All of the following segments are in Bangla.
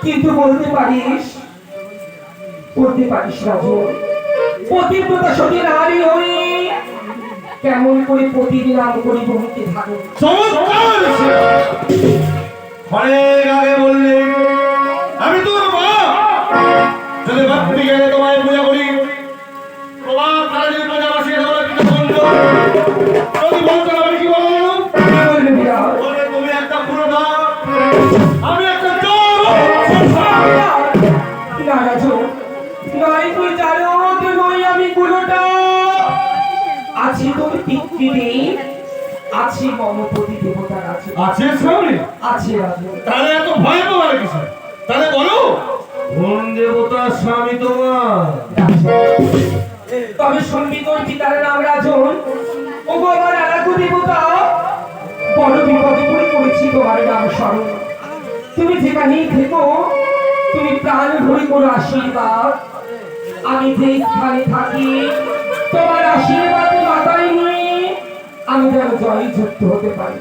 কিন্তু বলতে পারিস রাজু, পতিব্রতা সতী নারী হই কেমন করে প্রতিদিন নাম করি বহুকে থাকে। অনেক আগে বললে আমি তোর মা, যদি ভক্তি গেলে তোমায় পূজা করি, তোমার কালীর পূজা বসিয়ে দেবো কৃতজ্ঞ। যদি বলতে আমি কি বলবো? বলে তুমি একটা পুরোটা, আমি একটা চোর। না রাজু, নয় তুই জানো তো নয় আমি পুরোটা। আছি তোর পিতৃদেব, আছি মমপতি দেবতার আছে। আছে সামনে আছে রাজু। তাহলে এত ভয় পাওয়ার কিছু? তাহলে বলো কোন দেবতার স্বামী তোমার? তবে শুনবি তোর পিতার নাম রাজন। ও বাবার আরাধ্য দেবতা, বড় বিপদে পড়েছি তোমার নাম স্মরণ। তুমি যেখানেই থেকো, তুমি প্রাণ ভরে করো আশীর্বাদ। আমি যে স্থানে থাকি, তোমার আশীর্বাদ মাথায় নিয়ে আমি যেন জয় যুক্ত হতে পারি।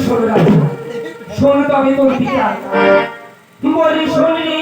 শোনো রাজন, শোন তবে তোর পিতা বলি শুনলি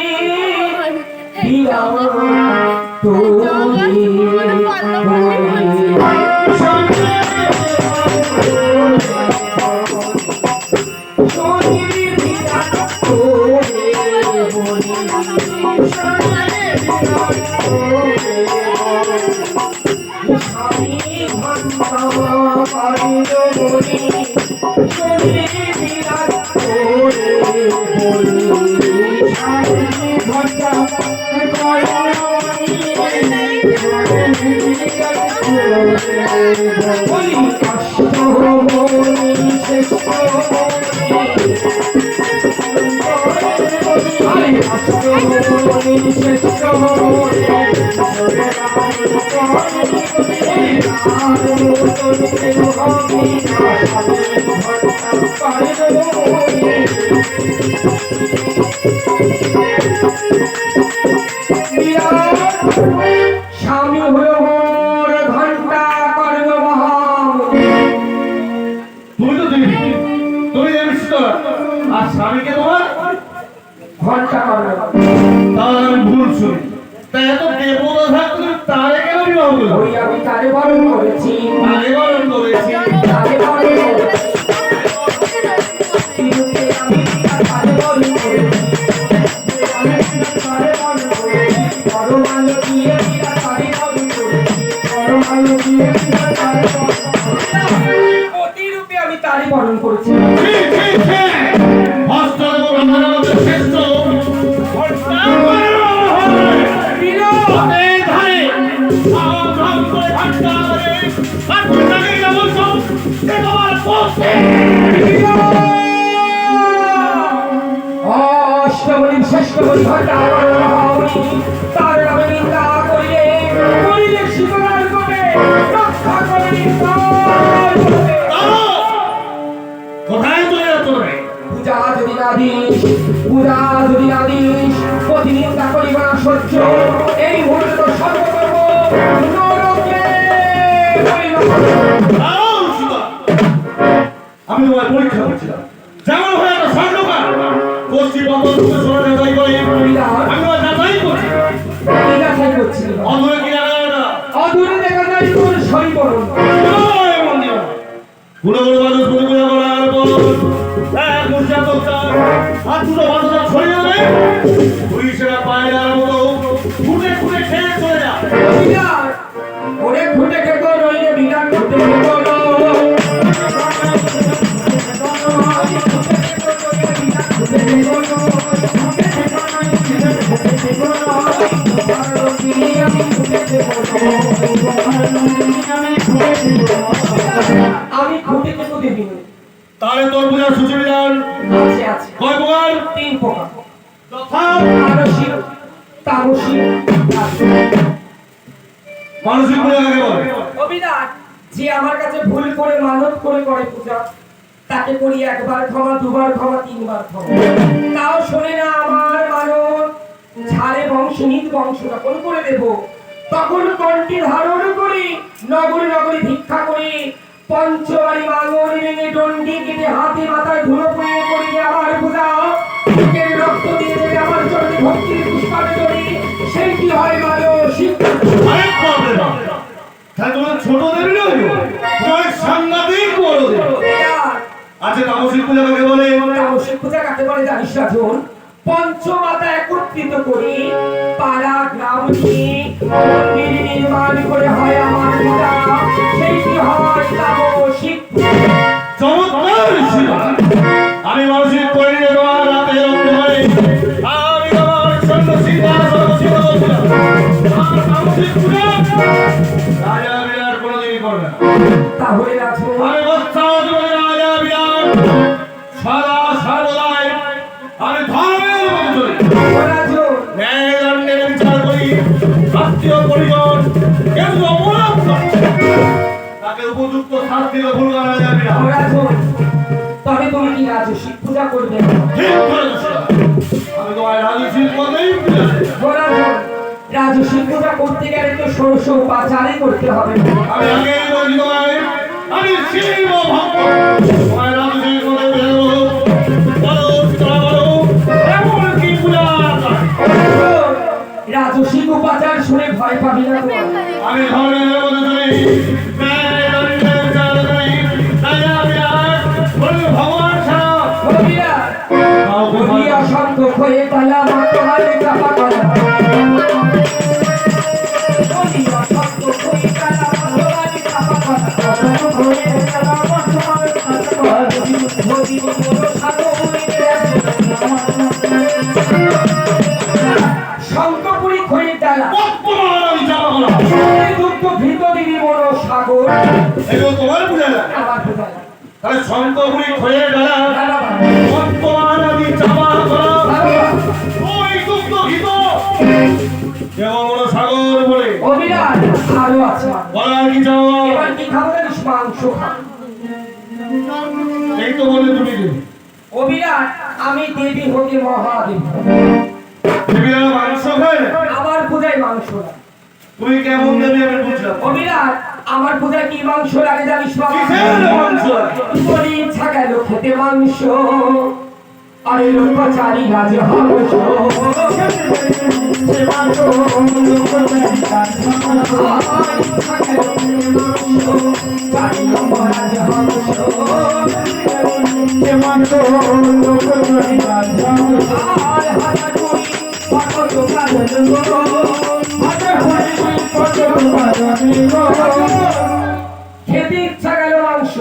স্বামী হলো মোর ঘন্টা কর্ণ মহাম। তুমি তো তুমি জানিস তো, আর স্বামীকে তোমার ঘন্টা কর্ণ। তাহলে আমি ভুল শুনি। তাই এত দেবতা থাকতে তুমি তারে কেন বিবাহ করলে? ওই আমি তারে বরণ করেছি, তারে বরণ করেছি। তারে বরণ করেছি। তিরুকে আমি তারে বরণ করেছি, তারে বরণ করেছি। পরমাণু দিয়ে তারে বরণ করেছি, পরমাণু দিয়ে তারে বরণ করেছি। প্রতিরূপে আমি তারে বরণ করেছি। অষ্টমী শ্রেষ্ঠ ঘটা তার নামে নিন্দা করিলে করিলে শিবনার করে রক্ষা করে কোথায় চলে যাচ্ছ রে? পূজা যদি না দিস, পূজা যদি না দিস, প্রতিনিন্দা করিব না সহ্য। এই মুহূর্তে তো সর্বকর্ম নরকে আমি তোমার পরীক্ষা করছিলাম, যেমন হয়ে একটা স্বর্ণকার পশ্চিম বঙ্গোপসাগরে সোনা যাচাই করে আমি তোমার যাচাই করছি। অদূরে কি দেখা যায় না? অদূরে দেখা যায় তোর শরীবরণ। গুলো গুলো মানুষ গুলো গুলো করার পর এক মুর্জা দোকান আর দুটো বাচ্চা ছড়িয়ে যাবে, পুলিশেরা পায়রার মতো ফুটে ফুটে খেয়ে চলে যায়। ওরে ফুটে খেতো নইলে বিরাট ফুটে খেতো আমি খুঁটে খেতো দেবি। তাহলে তোর পূজার সুবিধান আছে আছে কয় প্রকার? 3 প্রকার। যথা মানসিক, তামসিক, মানসিক পূজা কাকে বলে? অবিনাশ যে আমার কাছে ভুল করে মানত করে করে পূজা, তাকে করি একবার ক্ষমা, দুবার ক্ষমা, তিনবার ক্ষমা। তাও শোনে না আমার মানত, ঝাড়ে বংশ নিজ বংশ যখন করে দেব, তখন কণ্ঠে ধারণ করি, নগরী নগরী ভিক্ষা করি, পঞ্চবাড়ি মাঙ্গলি ভেঙে ডন্ডি কেটে হাতে মাথায় ধুলো পুড়িয়ে করি আমার পূজা। বুকের রক্ত দিয়ে ভক্তির পুষ্পাঞ্জলি সেইটি হয় মানসিক। আরে বাপরে বাপ, তাহলে তোমার ছোট দেবী নয় গো, তোমার সাংঘাতিক বড় দেবী। আচ্ছা তামসিক পূজা কাকে বলে? তামসিক পূজা কাকে বলে জানিস রাজন? পঞ্চমাতা একত্রিত করে পাড়া গ্রাম নিয়ে মন্দির নির্মাণ করে হয় আমার পূজা, সেইটি হয় তামসিক পূজা। চমৎকার ছিল। আমি মানসিক করি তোমার রাতে অন্ধকারে আমি তোমার সন্ন্যাসীরা সর্বসিদ্ধ বলছিলাম। আর তামসিক পূজা রাজা বিরাট কোনোদিনই করবে না। তাহলে রাজন আমি বৎসাদ বলে রাজা বিরাট সদা সর্বদাই আমি ধর্মের মতো চলি। রাজন ন্যায় দণ্ডের বিচার করি। আত্মীয় পরিজন কেউ অপরাধ করছে তাকে উপযুক্ত শাস্তির ভুল করা যাবে না। রাজন তবে তুমি কি রাজসিক পূজা করবে? ঠিক বলেছো। আমি তোমার রাজসিক পদেই পূজা দেব। রাজন রাজসিক পূজা করতে গেলে তো ষোড়শ উপাচারই করতে হবে। আমি আগেই বলছি তোমায়, আমি শিব ভক্ত। তোমার রাজসিক পদে পূজা দেব। বলো তোরা বলো এমন কি পূজা চাই? রাজসিক উপাচার শুনে ভয় পাবি না তো? আমি ধর্মের মতো চলি। ন্যায় দণ্ডের বিচার করি। রাজা বিরাট বলি ভগবান ছাড়া কাউকে অসংখ্য হয়ে গেলা মাতোয়ারে চাপা গলা। অসংখ্য হয়ে গেলা মাতোয়ারে চাপা গলা। শঙ্কপুরী খড়ি ডালা বর্তমান আমি চাপা গলা। দুঃখ ভিতরি বড় সাগর এগুলো তোমার পূজা না? আমার পূজা। তাহলে শঙ্করপুরী খয়ে গেলা বর্তমান আমি চাপা গলা। ওই দুগ্ধ ঘিত কেমন বড় সাগর বলে অবিরাট আরো আছে। বলার কি চাও? এবার কি খাবো জানিস? মাংস খাবো। এই তো বলে তুমি দেবী। অবিরাট আমি দেবী হতে মহাদেবী। দেবীরা মাংস খায় না? আমার পূজায় মাংস লাগে। তুমি কেমন দেবী আমি বুঝলাম। অবিরাট আমার পূজায় কি মাংস লাগে জানিস বাবা? কিসের মাংস লাগে? বলি ইচ্ছা গেল খেতে মাংস, আরে লোকাচারী রাজ হংস। খেতে ইচ্ছা গেল মাংস,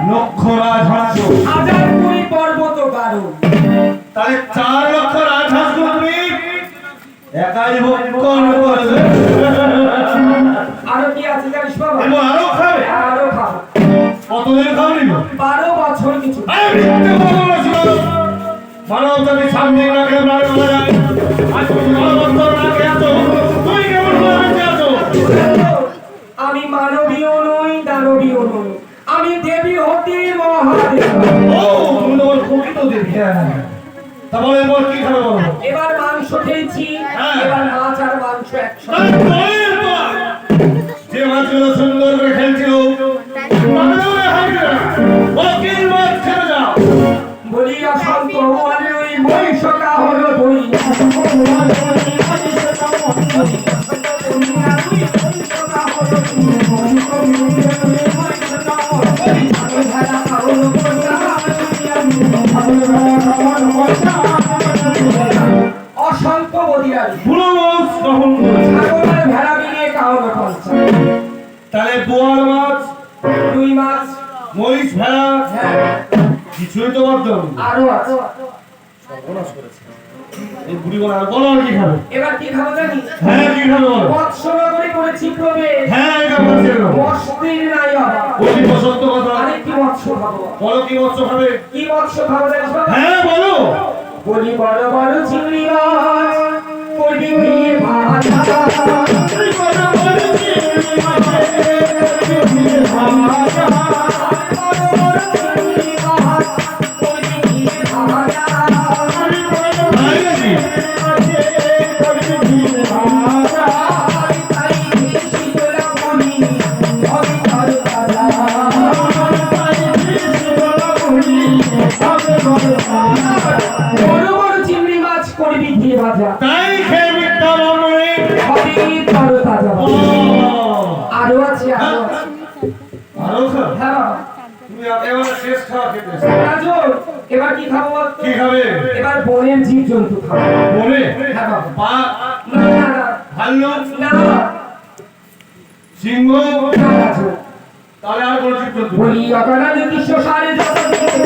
লক্ষ রাজহাঁস। হাজার কুড়ি পর্বত গাঢ়। তাহলে 4 লক্ষ রাজহাঁস তুমি একাই ভক্ষণ করবে। আরো কি আছে জানিস বাবা? এবার আরো খাবে? আরো খাবো। কতদিন খাওনি? 12 বছর কিছু। মানব জাতি সামনে রাখে প্রাণ মারা যায়। আজ তুমি 12 বছর রাখে আছো, তুই কেমন করে বেঁচে আছো? আমি মানবীয় নই, দানবীয় নই, আমি দেবী হতে মহাদেবী। ও তুমি তো প্রকৃত দেবী। তাহলে এবার কি খাবে বলো? এবার মাংস খেয়েছি, হ্যাঁ। এবার মাছ আর মাংস একসাথে। যে মাছগুলো সুন্দর করে খেলছিল তাদেরও হারিয়ে না। বাকির মাছ খেতে যাও। বলি অসংখ্য ওই মহিষকা হলো বই। অসংখ্য বদিয়ারি বুড়ো মাছ গ্রহণ করেছে। ছাগলের ভেড়া মিলিয়ে কাউকে পঞ্চা। তাহলে বোয়াল মাছ, রুই মাছ, মহিষ, ভেড়া হ্যাঁ, কিছুই তো বাদ দাও। আরো আছে। এই বুড়ি বলা আর বলো আর কি খাবে? এবার কি খাবো জানি? হ্যাঁ কি খাবে বলো? মৎস্যনগরী করেছি প্রবেশ, হ্যাঁ এটা বলছি না। মস্তির নাই অভাব। বলি বসন্ত কথা। আরেকটি মৎস্য খাবো। বলো কি মৎস্য খাবে? কি মৎস্য খাবো জানিস বাবা? হ্যাঁ বলো। বলি বড় বড় চিংড়ি মাছ করবি দিয়ে ভাজা। বড় বড় চিংড়ি মাছ করবি দিয়ে ভাজা। তাই বেশি তোলা বলি হবে ভালো ভাজা। বড় বড় চিংড়ি মাছ করবি চিংড়ি ভাজা তাই খেয়ে মিথ্যা বলনি। সবই তরো তাজা ও, আরো আছে আরো আছে আরো খা? হ্যাঁ বাবা তুমি একেবারে শেষ খাওয়া খেতে এসেছো। রাজন, এবার কি খাবো বলতো? কি খাবে? এবার বনের জীব জন্তু খাবো বনে? হ্যাঁ বাবা বাঘ, না না না ভাল্লুক, না বাবা, সিংহ, না রাজন। তাহলে আর কোনো জীবজন্তু নেই। বলি অকারণে কৃষ্ণ সারে যত দিকে